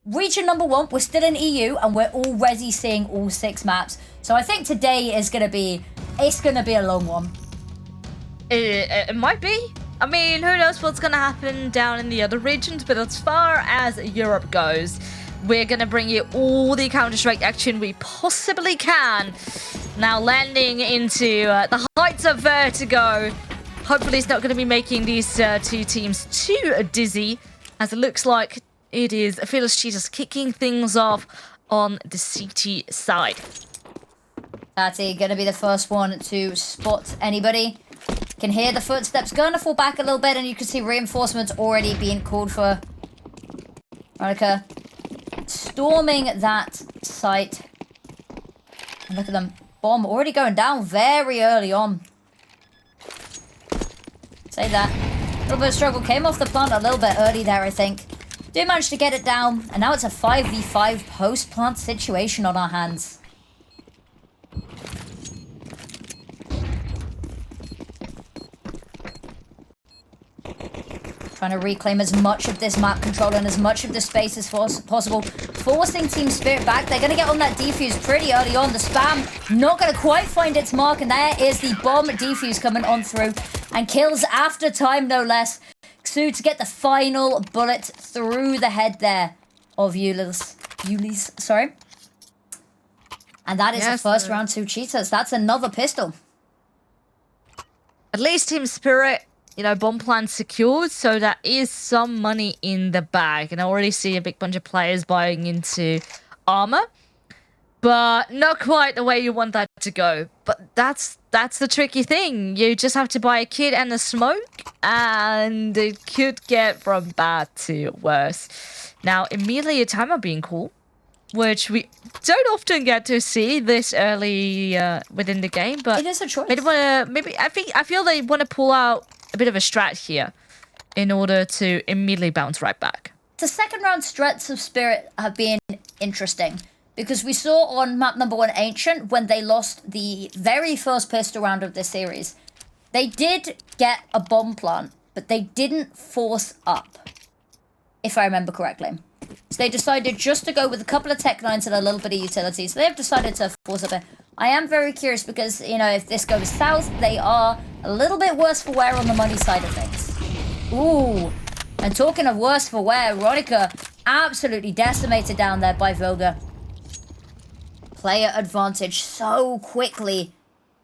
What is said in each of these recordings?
region number 1, we're still in EU, and we're already seeing all 6 maps. So I think today is going to be, it's going to be a long one. It might be. I mean, who knows what's going to happen down in the other regions, but as far as Europe goes, we're going to bring you all the Counter-Strike action we possibly can. Now landing into the heights of Vertigo. Hopefully it's not going to be making these two teams too dizzy, as it looks like it is Fearless Cheetahs kicking things off on the CT side. That's going to be the first one to spot anybody. Can hear the footsteps, going to fall back a little bit, and you can see reinforcements already being called for. Vertigo storming that site. And look at them. Bomb already going down very early on. Say that. A little bit of struggle. Came off the plant a little bit early there, I think. Do manage to get it down. And now it's a 5v5 post-plant situation on our hands. Trying to reclaim as much of this map control and as much of the space as possible. Forcing Team Spirit back. They're going to get on that defuse pretty early on. The spam not going to quite find its mark. And there is the bomb defuse coming on through. And kills after time, no less. Xu to get the final bullet through the head there of Yuli's, sorry. And that is the first round to Cheetahs. That's another pistol. At least Team Spirit, you know, bomb plan secured, so that is some money in the bag. And I already see a big bunch of players buying into armor, but not quite the way you want that to go. But that's the tricky thing. You just have to buy a kit and a smoke, and it could get from bad to worse. Now, immediately a timer being called, which we don't often get to see this early within the game, but it is a choice. I feel they want to pull out a bit of a strat here in order to immediately bounce right back. The second round strats of Spirit have been interesting, because we saw on map number 1 Ancient, when they lost the very first pistol round of this series, they did get a bomb plant, but they didn't force up, if I remember correctly. So they decided just to go with a couple of tech 9s and a little bit of utility. So they've decided to force up it. I am very curious because, you know, if this goes south, they are a little bit worse for wear on the money side of things. Ooh. And talking of worse for wear, Veronica absolutely decimated down there by Vilga. Player advantage so quickly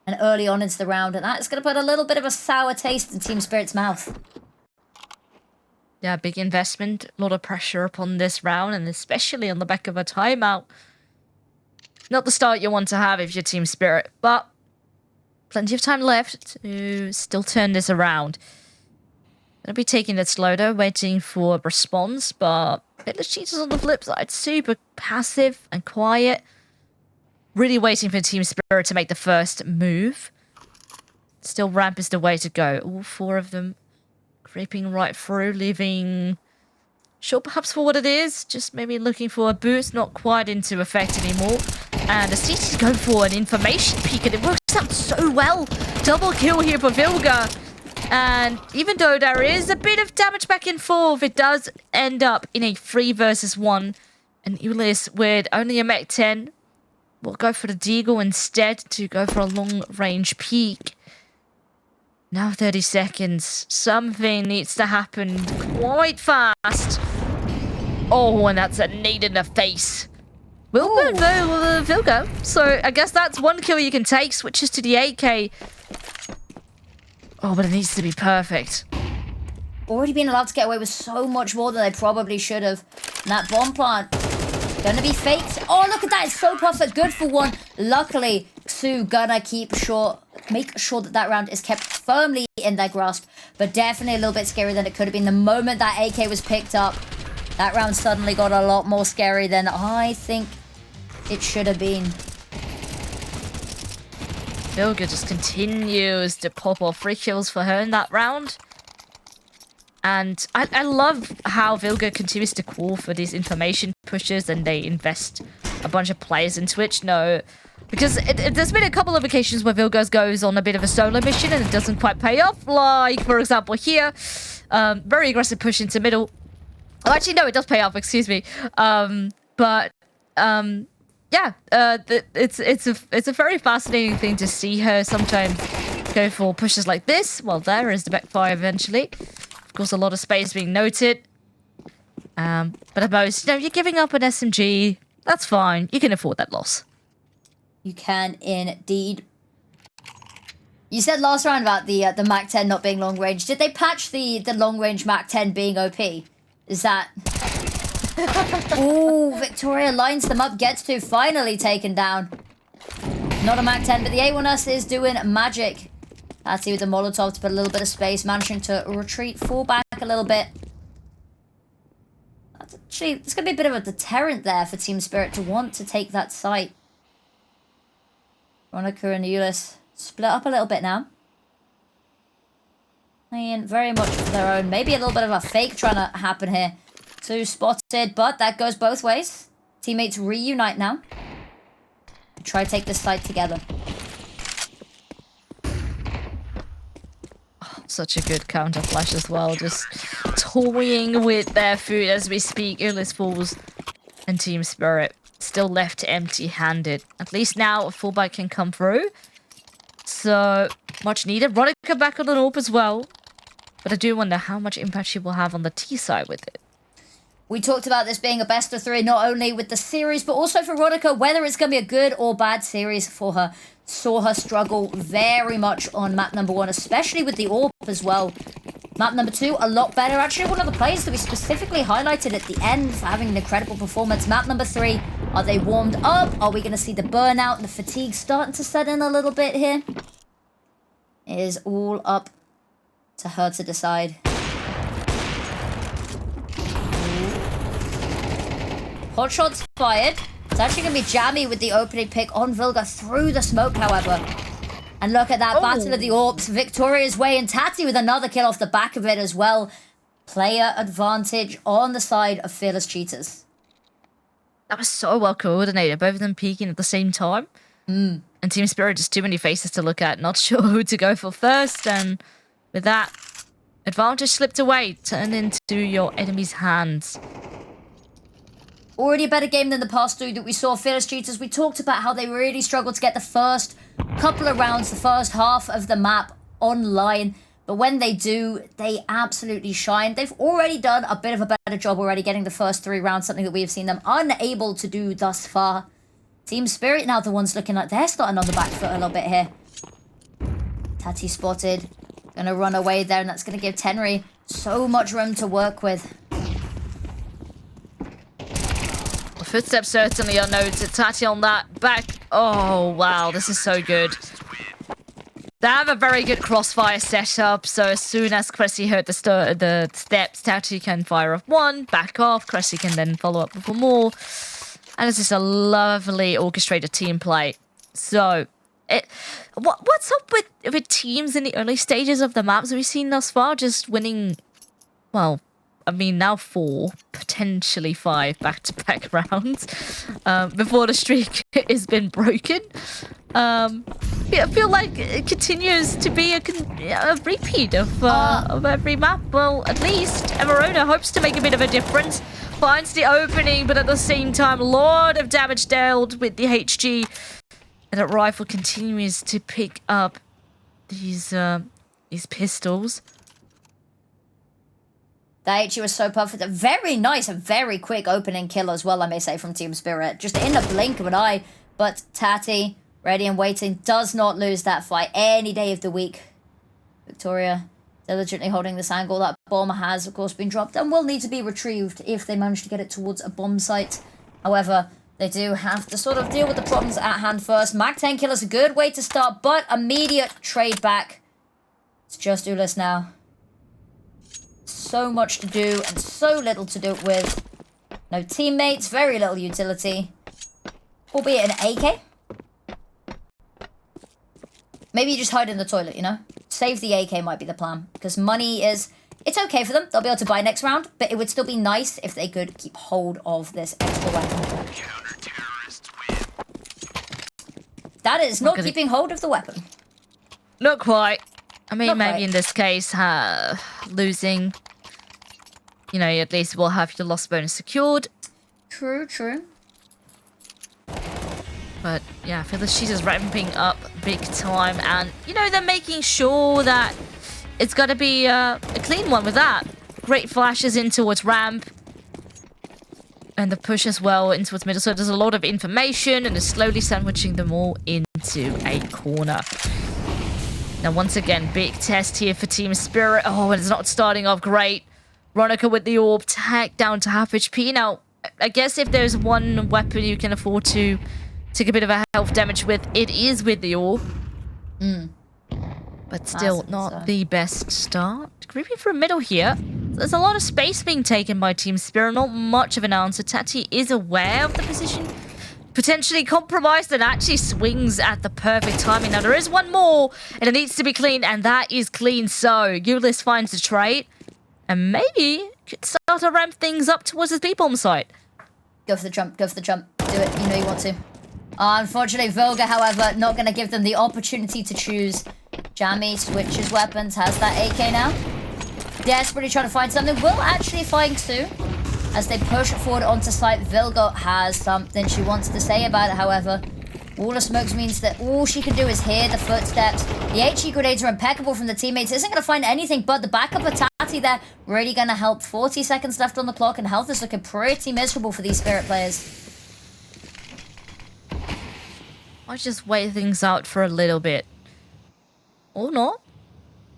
and early on into the round. And that's going to put a little bit of a sour taste in Team Spirit's mouth. Yeah, big investment, a lot of pressure upon this round, and especially on the back of a timeout. Not the start you want to have if you're Team Spirit, but plenty of time left to still turn this around. Gonna be taking it slow though, waiting for a response, but the Cheetahs on the flip side, super passive and quiet. Really waiting for Team Spirit to make the first move. Still ramp is the way to go. All 4 of them creeping right through, leaving sure perhaps for what it is, just maybe looking for a boost, not quite into effect anymore. And the CT's going for an information peek, and it works out so well. Double kill here for Vilga. And even though there is a bit of damage back and forth, it does end up in a 3 versus 1. And Ulis, with only a Mech 10, will go for the Deagle instead to go for a long-range peek. Now 30 seconds. Something needs to happen quite fast. Oh, and that's a nade in the face. Vilga. So I guess that's one kill you can take. Switches to the AK. Oh, but it needs to be perfect. Already been allowed to get away with so much more than they probably should have. And that bomb plant gonna be faked. Oh, look at that. It's so perfect. Good for 1. Luckily, Xu gonna make sure that that round is kept firmly in their grasp. But definitely a little bit scarier than it could have been. The moment that AK was picked up, that round suddenly got a lot more scary than I think it should have been. Vilga just continues to pop off 3 kills for her in that round. And I love how Vilga continues to call for these information pushes, and they invest a bunch of players into it. No, because there's been a couple of occasions where Vilga goes on a bit of a solo mission and it doesn't quite pay off. Like, for example, here, very aggressive push into middle. Oh, actually, no, it does pay off. Excuse me. But yeah, it's a very fascinating thing to see her sometimes go for pushes like this. Well, there is the backfire eventually. Of course, a lot of space being noted. But at most, you're giving up an SMG. That's fine. You can afford that loss. You can indeed. You said last round about the MAC-10 not being long range. Did they patch the long range MAC-10 being OP? Is that... Ooh, Victoria lines them up, gets to, finally taken down. Not a MAC-10, but the A1S is doing magic. Hattie with the Molotov to put a little bit of space, managing to retreat, fall back a little bit. That's actually, it's going to be a bit of a deterrent there for Team Spirit to want to take that site. Veronica and Euless split up a little bit now. Playing very much for their own. Maybe a little bit of a fake trying to happen here. Two spotted, but that goes both ways. Teammates reunite now. Try to take this site together. Oh, such a good counter flash as well. Just toying with their food as we speak. Euless falls and Team Spirit still left empty-handed. At least now a fullback can come through. So, much needed. Veronica back on the AWP as well. But I do wonder how much impact she will have on the T side with it. We talked about this being a best of three, not only with the series, but also for Veronica, whether it's going to be a good or bad series for her. Saw her struggle very much on map number 1, especially with the AWP as well. Map number 2, a lot better. Actually, one of the players that we specifically highlighted at the end for having an incredible performance. Map number 3, are they warmed up? Are we going to see the burnout and the fatigue starting to set in a little bit here? It is all up to her to decide. Hot shots fired. It's actually going to be Jammy with the opening pick on Vilga through the smoke, however. And look at that battle of the AWPs. Victoria's way, and Tati with another kill off the back of it as well. Player advantage on the side of Fearless Cheetahs. That was so well coordinated. Both of them peeking at the same time. And Team Spirit, just too many faces to look at. Not sure who to go for first. And with that, advantage slipped away. Turned into your enemy's hands. Already a better game than the past two that we saw. Fearless Cheetahs, we talked about how they really struggled to get the first couple of rounds, the first half of the map online. But when they do, they absolutely shine. They've already done a bit of a better job already getting the first 3 rounds, something that we have seen them unable to do thus far. Team Spirit now the ones looking like they're starting on the back foot a little bit here. Tati spotted. Gonna run away there, and that's gonna give Tenry so much room to work with. Footsteps certainly are noted. Tati on that back. Oh, wow. This is so good. They have a very good crossfire setup. So as soon as Cressy heard the steps, Tati can fire off one, back off. Cressy can then follow up with more. And it's just a lovely orchestrated team play. So, what's up with teams in the early stages of the maps we've seen thus far? Just winning, well, I mean, now 4, potentially 5 back-to-back rounds before the streak has been broken. I feel like it continues to be a repeat of every map. Well, at least Everona hopes to make a bit of a difference. Finds the opening, but at the same time, a lot of damage dealt with the HG. And that rifle continues to pick up these pistols. The HG was so perfect. A very nice and very quick opening kill as well, I may say, from Team Spirit. Just in the blink of an eye. But Tati, ready and waiting, does not lose that fight any day of the week. Victoria diligently holding this angle. That bomb has, of course, been dropped and will need to be retrieved if they manage to get it towards a bomb site. However, they do have to sort of deal with the problems at hand first. MAC-10 kill is a good way to start, but immediate trade back. It's just Euless now. So much to do and so little to do it with. No teammates, very little utility. Albeit an AK. Maybe you just hide in the toilet, you know? Save the AK might be the plan. Because money is... It's okay for them. They'll be able to buy next round. But it would still be nice if they could keep hold of this extra weapon. That is not keeping hold of the weapon. Not quite. I mean, Not maybe quite. in this case, losing you know, at least we'll have your loss bonus secured. True. But yeah, I feel the Cheetahs ramping up big time, and you know, they're making sure that it's got to be a clean one with that. Great flashes in towards ramp, and the push as well in towards middle. So there's a lot of information, and it's slowly sandwiching them all into a corner. Now, once again, big test here for Team Spirit. Oh, and it's not starting off great. Ronica with the orb, tagged down to half HP. Now, I guess if there's one weapon you can afford to take a bit of a health damage with, it is with the orb. But still, not the best start. Creeping through middle here. There's a lot of space being taken by Team Spirit. Not much of an answer. Tati is aware of the position. Potentially compromised and actually swings at the perfect timing. Now, there is one more, and it needs to be clean, and that is clean. So, Ulyss finds the trade, and maybe could start to ramp things up towards his B-bomb site. Go for the jump. Do it. You know you want to. Unfortunately, Vilga, however, not going to give them the opportunity to choose. Jammy switches weapons, has that AK now. Desperately trying to find something. Will actually find Sue. As they push forward onto site, Vilga has something she wants to say about it, however. All the smokes means that all she can do is hear the footsteps. The HE grenades are impeccable from the teammates. Isn't going to find anything but the backup of Tati there. Really going to help. 40 seconds left on the clock, and health is looking pretty miserable for these Spirit players. I'll just wait things out for a little bit. Or not.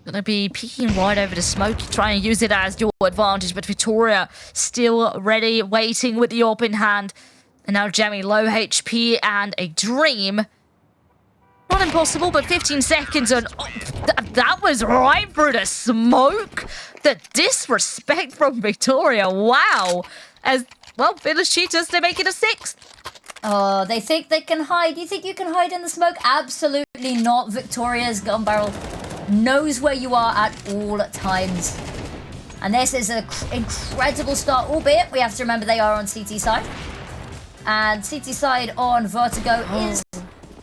Gonna be peeking right over the smoke, try and use it as your advantage, but Victoria still ready, waiting with the orb in hand. And now Jamie, low HP and a dream. Not impossible, but 15 seconds and that was right through the smoke. The disrespect from Victoria, wow. As, well, Village Cheetahs, they make it a 6th. Oh, they think they can hide. You think you can hide in the smoke? Absolutely not. Victoria's gun barrel knows where you are at all times. And this is an incredible start, albeit we have to remember they are on CT side. And CT side on Vertigo is...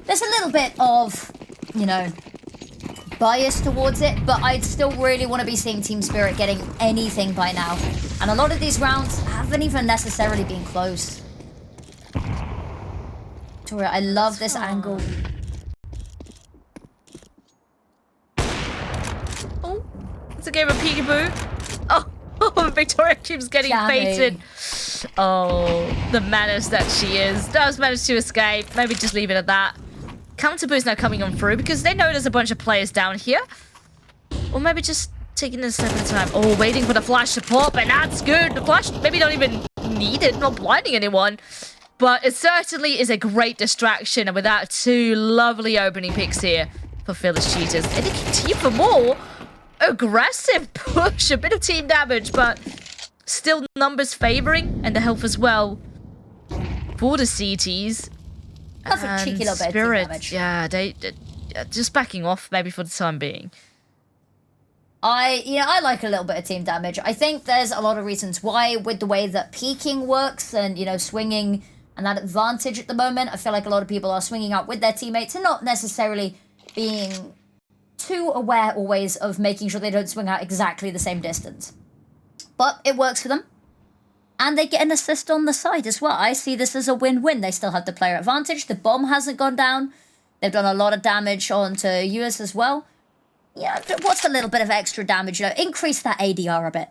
There's a little bit of, you know, bias towards it, but I'd still really want to be seeing Team Spirit getting anything by now. And a lot of these rounds haven't even necessarily been close. Victoria, I love this angle. Oh, it's a game of peekaboo. Oh, Victoria keeps getting baited. Oh, the menace that she is. Does manage to escape. Maybe just leave it at that. Counter boost now coming on through because they know there's a bunch of players down here. Or maybe just taking it a step at a time. Oh, waiting for the flash to pop, and that's good. The flash maybe not even needed, not blinding anyone. But it certainly is a great distraction, and with that, 2 lovely opening picks here for Village Cheetahs. And they continue for more. Aggressive push, a bit of team damage, but still numbers favoring, and the health as well for the CTs. That's a cheeky little bit of team damage. Yeah, they just backing off maybe for the time being. I like a little bit of team damage. I think there's a lot of reasons why, with the way that peeking works and, you know, swinging and that advantage at the moment. I feel like a lot of people are swinging out with their teammates and not necessarily being too aware always of making sure they don't swing out exactly the same distance. But it works for them. And they get an assist on the side as well. I see this as a win-win. They still have the player advantage. The bomb hasn't gone down. They've done a lot of damage onto US as well. Yeah, what's a little bit of extra damage? You know, increase that ADR a bit.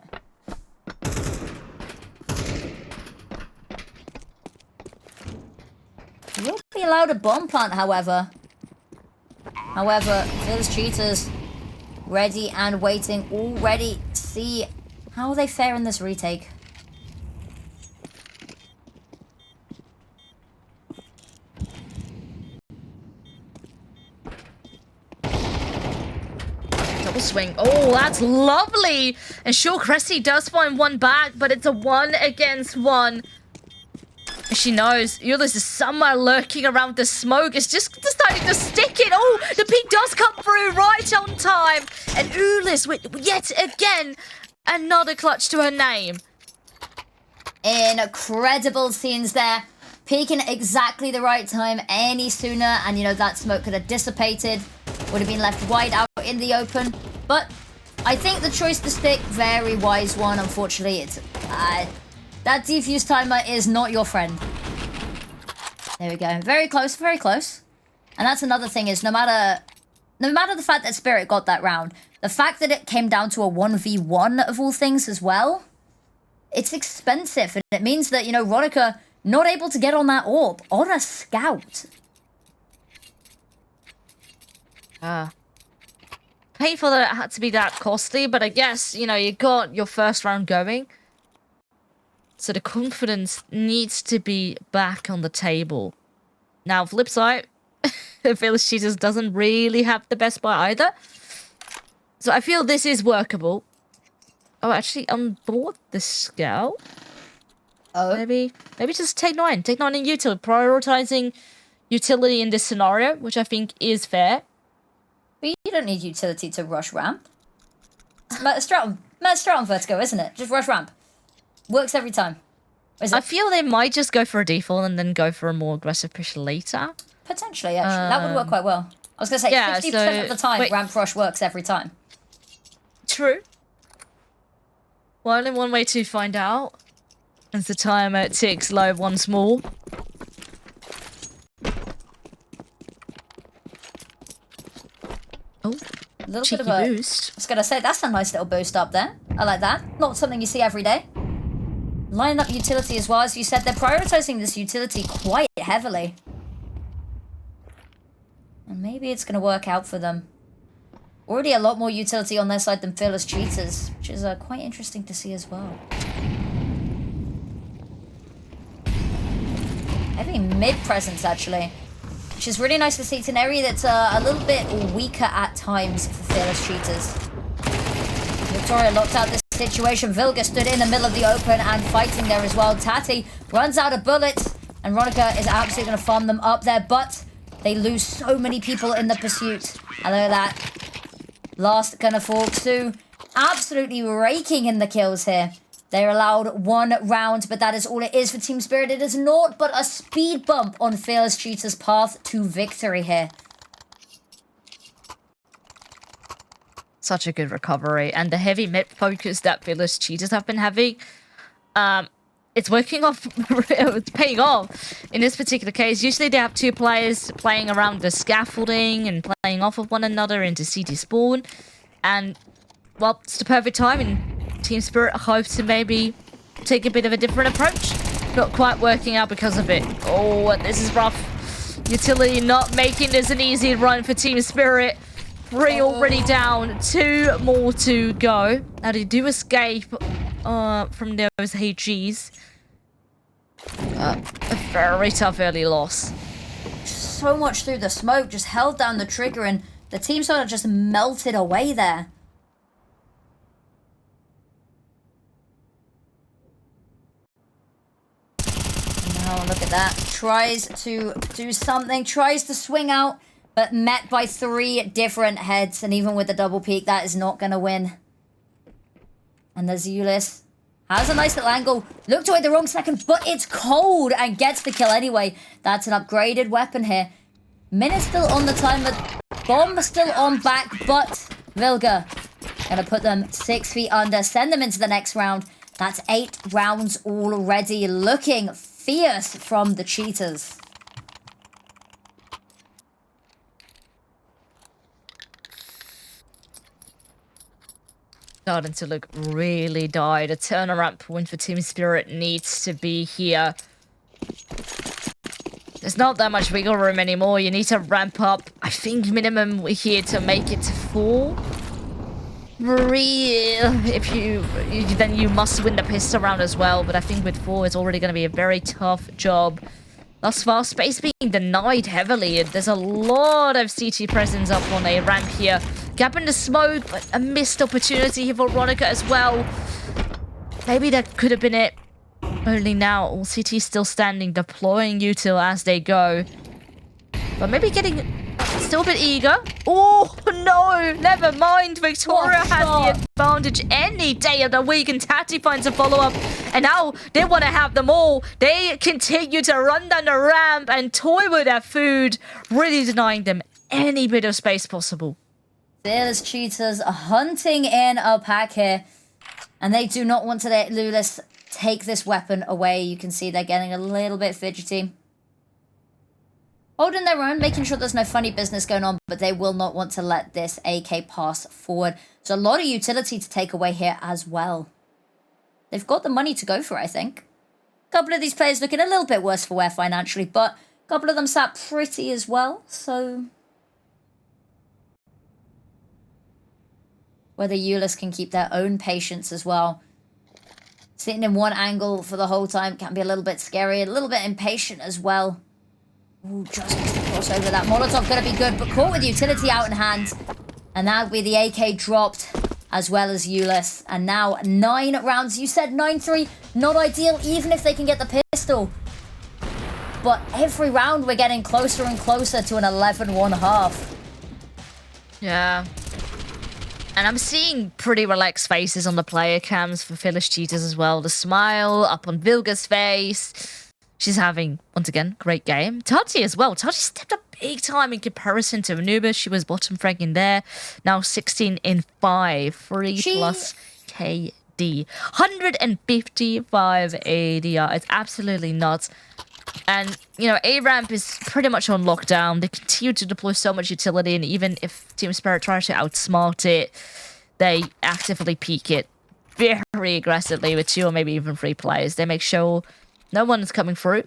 Will be allowed a bomb plant, however. However, Village Cheetahs ready and waiting already. See how they fare in this retake. Double swing. Oh, that's lovely. And sure, Cressy does find one back, but it's a 1 against 1. She knows Ulyss is somewhere lurking around the smoke. It's just deciding to stick it. Oh, the peak does come through right on time. And Ulyss with yet again another clutch to her name. Incredible scenes there. Peaking at exactly the right time, any sooner, and you know that smoke could have dissipated. Would have been left wide out in the open. But I think the choice to stick, very wise one. Unfortunately, it's that defuse timer is not your friend. There we go. Very close, very close. And that's another thing is no matter the fact that Spirit got that round, the fact that it came down to a 1v1 of all things as well, it's expensive. And it means that, you know, Ronica not able to get on that orb on a scout. Painful that it had to be that costly, but I guess, you know, you got your first round going. So the confidence needs to be back on the table. Now, flip side, Village Cheetahs doesn't really have the best buy either. So I feel this is workable. Oh, actually, on board the scout. Oh. Maybe just take 9. Take 9 in utility. Prioritizing utility in this scenario, which I think is fair. But you don't need utility to rush ramp. It's strat on Vertigo, isn't it? Just rush ramp. Works every time. I feel they might just go for a default and then go for a more aggressive push later. Potentially, actually. That would work quite well. I was going to say, yeah, 50% of the time, ramp rush works every time. True. Well, only one way to find out. As the timer ticks low once more. Oh, A little cheeky bit of a boost. I was going to say, that's a nice little boost up there. I like that. Not something you see every day. Lining up utility as well. As you said, they're prioritizing this utility quite heavily. And maybe it's going to work out for them. Already a lot more utility on their side than Fearless Cheetahs, which is quite interesting to see as well. Heavy mid presence, actually. Which is really nice to see. It's an area that's a little bit weaker at times for Fearless Cheetahs. Victoria locked out this situation. Vilga stood in the middle of the open and fighting there as well. Tati runs out of bullets. And Ronica is absolutely going to farm them up there. But they lose so many people in the pursuit. And look at that. Last Gunner Fork2 absolutely raking in the kills here. They're allowed 1 round, but that is all it is for Team Spirit. It is naught but a speed bump on Fearless Cheetah's path to victory here. Such a good recovery. And the heavy mid focus that Fearless Cheetahs have been having, it's working off, it's paying off in this particular case. Usually they have 2 players playing around the scaffolding and playing off of one another into CT spawn. And, well, it's the perfect time, and Team Spirit hopes to maybe take a bit of a different approach. Not quite working out because of it. Oh, this is rough. Utility not making this an easy run for Team Spirit. 3 already down, 2 more to go. Now they do escape from those HGs. A very tough early loss. So much through the smoke, just held down the trigger, and the team sort of just melted away there. Oh, look at that. Tries to do something, tries to swing out, but met by 3 different heads, and even with the double peak, that is not going to win. And there's Ulyss. Has a nice little angle. Looked away the wrong second, but it's cold and gets the kill anyway. That's an upgraded weapon here. Minute still on the timer. Bomb still on back, but Vilga gonna put them 6 feet under, send them into the next round. That's 8 rounds already. Looking fierce from the Cheetahs. Starting to look really dire. The turnaround point for Team Spirit needs to be here. There's not that much wiggle room anymore. You need to ramp up. I think minimum here to make it to 4. 3, then you must win the pistol round as well. But I think with 4, it's already going to be a very tough job. Thus far, space being denied heavily. There's a lot of CT presence up on a ramp here. Gap in the smoke, but a missed opportunity here for Ronica as well. Maybe that could have been it. Only now, all CT still standing, deploying util as they go. But maybe getting still a bit eager. Oh, no, never mind. Victoria has the advantage any day of the week, and Tati finds a follow-up. And now they want to have them all. They continue to run down the ramp and toy with their food, really denying them any bit of space possible. Fearless Cheetahs are hunting in a pack here. And they do not want to let Lulis take this weapon away. You can see they're getting a little bit fidgety. Holding their own, making sure there's no funny business going on, but they will not want to let this AK pass forward. So a lot of utility to take away here as well. They've got the money to go for it, I think. A couple of these players looking a little bit worse for wear financially, but a couple of them sat pretty as well, so... whether Euless can keep their own patience as well. Sitting in one angle for the whole time can be a little bit scary, a little bit impatient as well. Ooh, just missed the crossover. That Molotov gonna be good, but caught with utility out in hand. And that would be the AK dropped, as well as Euless. And now 9 rounds. You said 9-3, not ideal, even if they can get the pistol. But every round we're getting closer and closer to an 11-1/2. Yeah. And I'm seeing pretty relaxed faces on the player cams for Fearless Cheetahs as well. The smile up on Vilga's face. She's having, once again, great game. Tati as well. Tati stepped up big time in comparison to Anubis. She was bottom fragging there. Now 16 in 5. 3 plus KD. 155 ADR. It's absolutely nuts. And, you know, A-Ramp is pretty much on lockdown. They continue to deploy so much utility, and even if Team Spirit tries to outsmart it, they actively peek it very aggressively with 2 or maybe even 3 players. They make sure no one is coming through,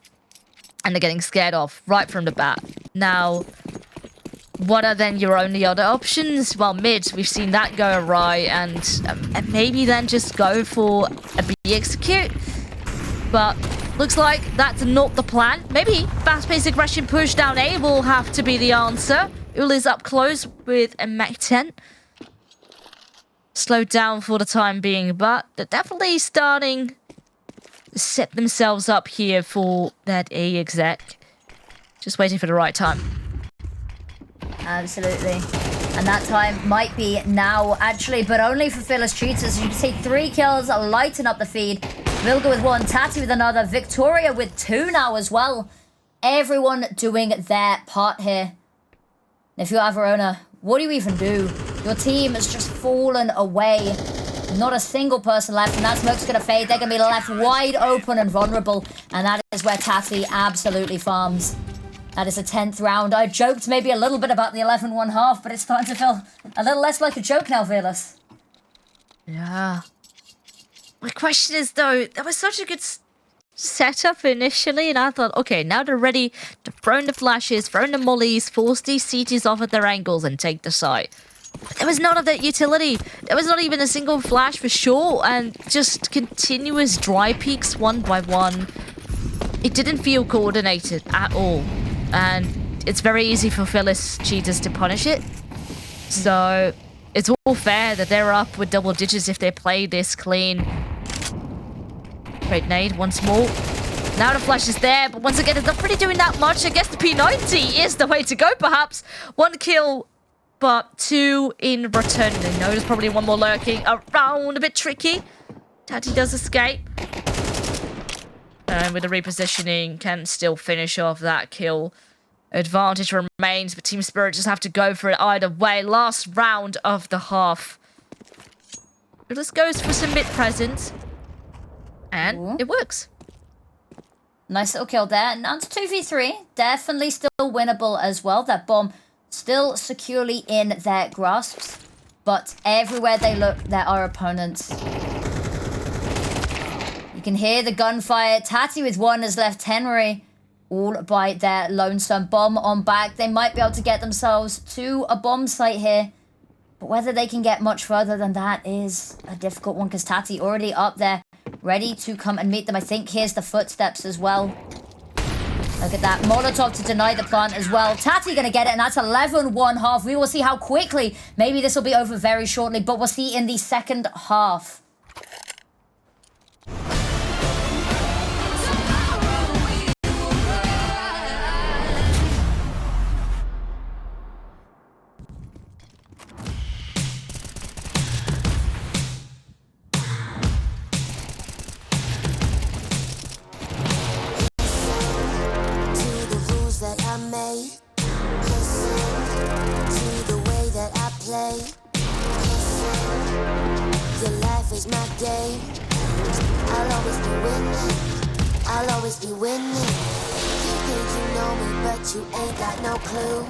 and they're getting scared off right from the bat. Now, what are then your only other options? Well, mid, we've seen that go awry, and maybe then just go for a B execute. But looks like that's not the plan. Maybe fast-paced aggression push down A will have to be the answer. Ul is up close with a Mac 10. Slowed down for the time being, but they're definitely starting to set themselves up here for that A exec. Just waiting for the right time. Absolutely. And that time might be now, actually, but only for Fearless Cheetahs. You can see 3 kills, lighten up the feed. Vilga with 1, Tati with another, Victoria with 2 now as well. Everyone doing their part here. If you're Averona, what do you even do? Your team has just fallen away. Not a single person left, and that smoke's going to fade. They're going to be left wide open and vulnerable, and that is where Tati absolutely farms. That is a 10th round. I joked maybe a little bit about the 11-1/2, but it's starting to feel a little less like a joke now, Fearless. Yeah. My question is, though, that was such a good setup initially, and I thought, okay, now they're ready to throw in the flashes, throw in the mollies, force these CTs off at their angles, and take the site. But there was none of that utility. There was not even a single flash for sure, and just continuous dry peaks one by one. It didn't feel coordinated at all, and it's very easy for Fearless Cheetahs to punish it. So it's all fair that they're up with double digits if they play this clean. Great nade once more. Now the flash is there, but once again, it's not really doing that much. I guess the P90 is the way to go, perhaps. 1 kill, but 2 in return. They know there's probably 1 more lurking around. A bit tricky. Tati does escape. And with the repositioning, can still finish off that kill. Advantage remains, but Team Spirit just have to go for it either way. Last round of the half. This goes for some mid presence. And it works. Nice little kill there. Now it's 2v3. Definitely still winnable as well. That bomb still securely in their grasps. But everywhere they look, there are opponents. You can hear the gunfire. Tati with 1 has left Henry all by their lonesome. Bomb on back. They might be able to get themselves to a bomb site here. But whether they can get much further than that is a difficult one, because Tati already up there, ready to come and meet them. I think here's the footsteps as well. Look at that. Molotov to deny the plant as well. Tati gonna get it, and that's 11-1/2. We will see how quickly. Maybe this will be over very shortly, but we'll see in the second half. That I made, listen to the way that I play. is my game. I'll always be winning. I'll always be winning. You think you know me, but you ain't got no clue.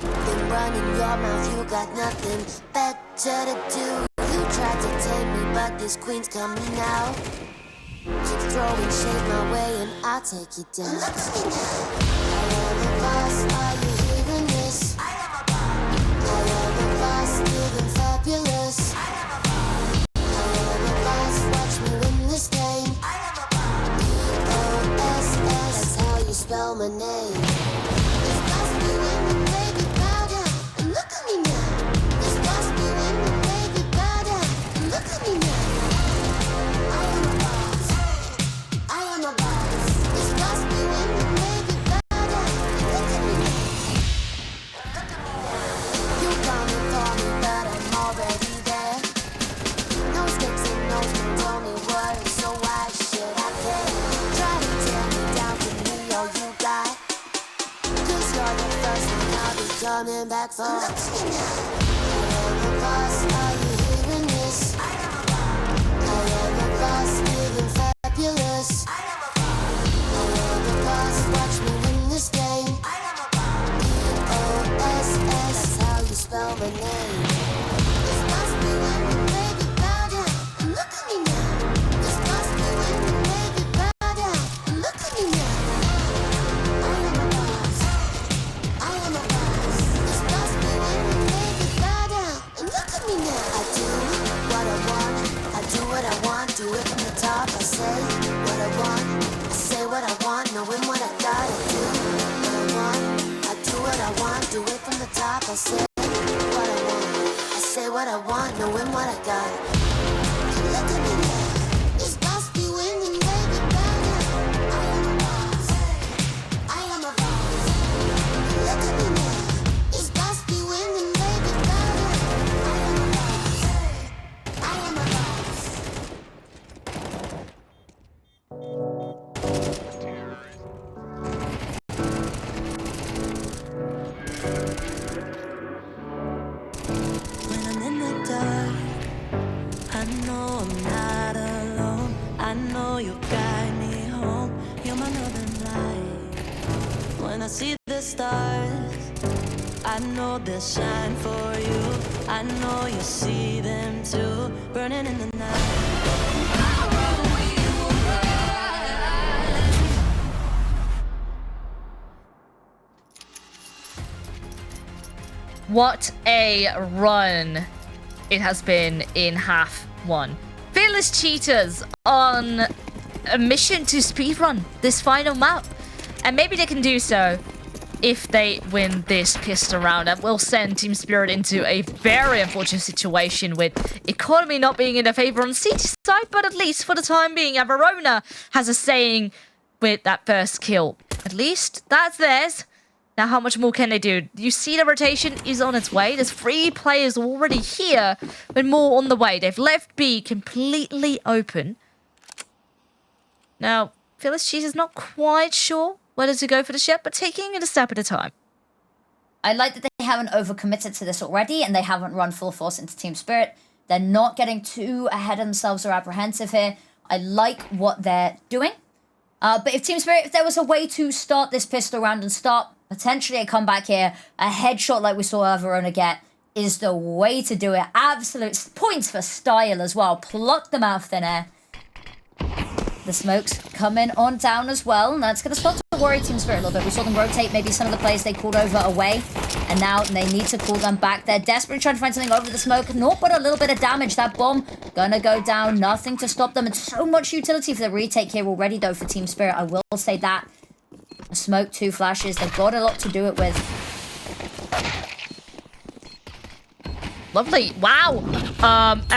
Been running your mouth, you got nothing better to do. You tried to tame me, but this queen's coming out. Keep throwing shade my way and I'll take you down. I am a boss, are you hearing this? I am a boss, living fabulous. I am a boss, watch me win this game. B-O-S-S, that's how you spell my name. This boss be winning, baby, bow down and look at me now. This boss be winning, baby, bow down and look at me now. I am a boss. I am a boss. This boss be winning, baby, bow down and look at me now. You coming for me, but I'm already there. No sticks and no stones, only words, so why should I care? Try to tear me down, give me all you got. 'Cause you're the first one, I'll be coming back for. I am a boss, are you hearing this? I am a boss, living fabulous. I am a boss, watch me win this game. B-O-S-S, that's how you spell my name. This must be winning, baby, bow down and look at me now. This must be winning, baby, bow down and look at me now. I am a boss. I am a boss. This must be winning, baby, bow down and look at me now. I do what I want. I do what I want. Do it from the top. I say what I want. I say what I want. Knowing what I gotta do. What I want. I do what I want. Do it from the top. I say what I want. I say what I want. Knowing what I got. Look at me now. This boss be winning, baby, bow down. I am a boss. I am a boss. Look at me now. This boss be winning, baby, bow down. I am a boss. I am a boss. When I'm in the dark, I know I'm not alone. I know you guide me home. You're my northern light. When I see the stars, I know they'll shine for you. I know you see them too, burning in the night. What a run it has been in half one. Fearless Cheetahs on a mission to speedrun this final map. And maybe they can do so if they win this pistol round. That will send Team Spirit into a very unfortunate situation with economy not being in their favor on City's side, but at least for the time being, Verona has a saying with that first kill. At least that's theirs. Now, how much more can they do? You see the rotation is on its way. There's 3 players already here, but more on the way. They've left B completely open. Now, Fearless Cheese is not quite sure whether to go for the shot, but taking it a step at a time. I like that they haven't overcommitted to this already and they haven't run full force into Team Spirit. They're not getting too ahead of themselves or apprehensive here. I like what they're doing. But if Team Spirit, if there was a way to start this pistol round and start potentially a comeback here, a headshot like we saw Verona get is the way to do it. Absolute points for style as well. Pluck them out of thin air. The smokes coming on down as well, and that's going to start to worry Team Spirit a little bit. We saw them rotate maybe some of the players they called over away, and now they need to call them back. They're desperately trying to find something over the smoke. Not but a little bit of damage. That bomb gonna go down. Nothing to stop them. And so much utility for the retake here already, though, for Team Spirit. I will say that. A smoke, 2 flashes. They've got a lot to do it with. Lovely. Wow.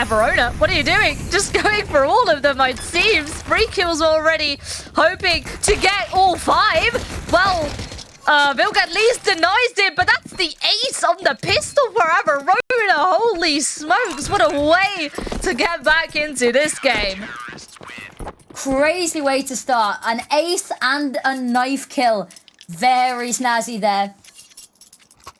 Verona, what are you doing? Just going for all of them, it seems. 3 kills already, hoping to get all 5. Well, vilga at least denies it, but that's the ace on the pistol for Verona. Holy smokes, what a way to get back into this game. Crazy way to start. An ace and a knife kill. Very snazzy there.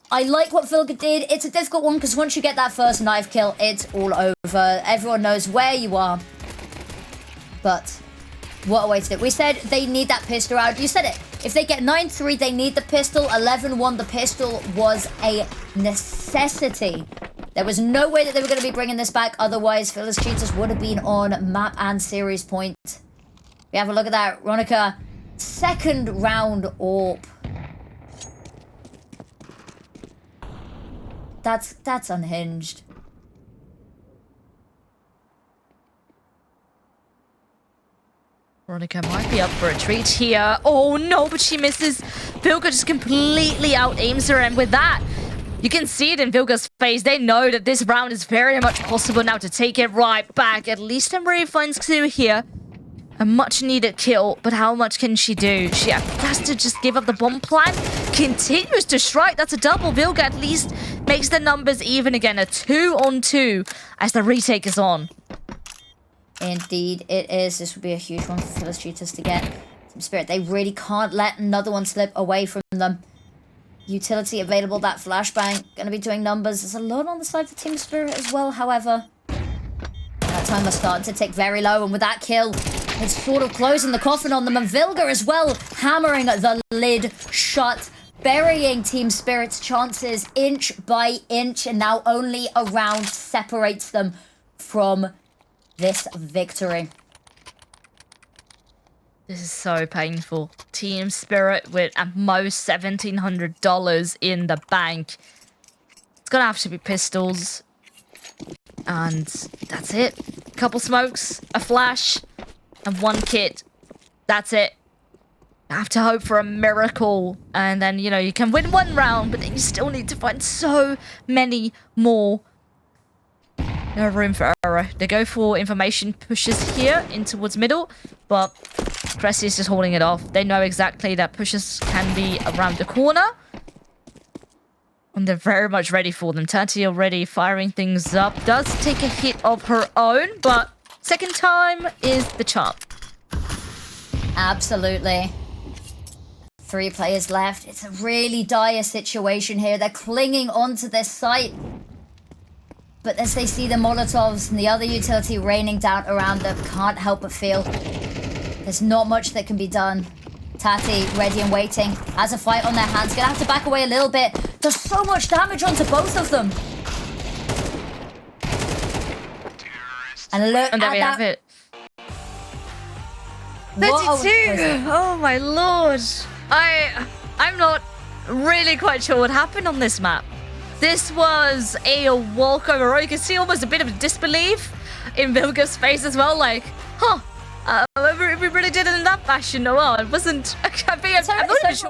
I like what vilga did. It's a difficult one because once you get that first knife kill, it's all over. Everyone knows where you are. But what a way to do it. We said they need that pistol out. You said it. If they get 9-3, they need the pistol. 11-1, the pistol was a necessity. There was no way that they were going to be bringing this back. Otherwise, Phyllis Cheetahs would have been on map and series point. We have a look at that. Ronica, second round AWP. That's unhinged. Veronica might be up for a treat here. Oh no, but she misses. Vilga just completely out-aims her, and with that, you can see it in Vilga's face. They know that this round is very much possible now to take it right back. At least Marie finds Clue here. A much-needed kill, but how much can she do? She has to just give up the bomb plan. Continues to strike. That's a double. Vilga at least makes the numbers even again. A 2-on-2 as the retake is on. Indeed, it is. This would be a huge one for Phyllis Cheetahs to get. Team Spirit, they really can't let another one slip away from them. Utility available, that flashbang, going to be doing numbers. There's a lot on the side for Team Spirit as well, however. That timer starting to tick very low, and with that kill, it's sort of closing the coffin on them. And Vilga as well, hammering the lid shut, burying Team Spirit's chances inch by inch, and now only a round separates them from this victory. This is so painful. Team Spirit with at most $1,700 in the bank. It's gonna have to be pistols. And that's it. A couple smokes, a flash, and one kit. That's it. You have to hope for a miracle. And then, you know, you can win one round, but then you still need to find so many more. No room for error. They go for information pushes here in towards middle, but Cressy is just holding it off. They know exactly that pushes can be around the corner. And they're very much ready for them. Tati already firing things up. Does take a hit of her own, but second time is the charm. Absolutely. 3 players left. It's a really dire situation here. They're clinging onto this site. But as they see the Molotovs and the other utility raining down around them, can't help but feel there's not much that can be done. Tati, ready and waiting, has a fight on their hands. Gonna have to back away a little bit. Does so much damage onto both of them. And look And there at we have that. it. 32! Oh my lord. I'm not really quite sure what happened on this map. This was a walkover. You can see almost a bit of disbelief in Vilga's face as well. Like, huh, we really did it in that fashion. Oh, well, it wasn't. I'm not even sure.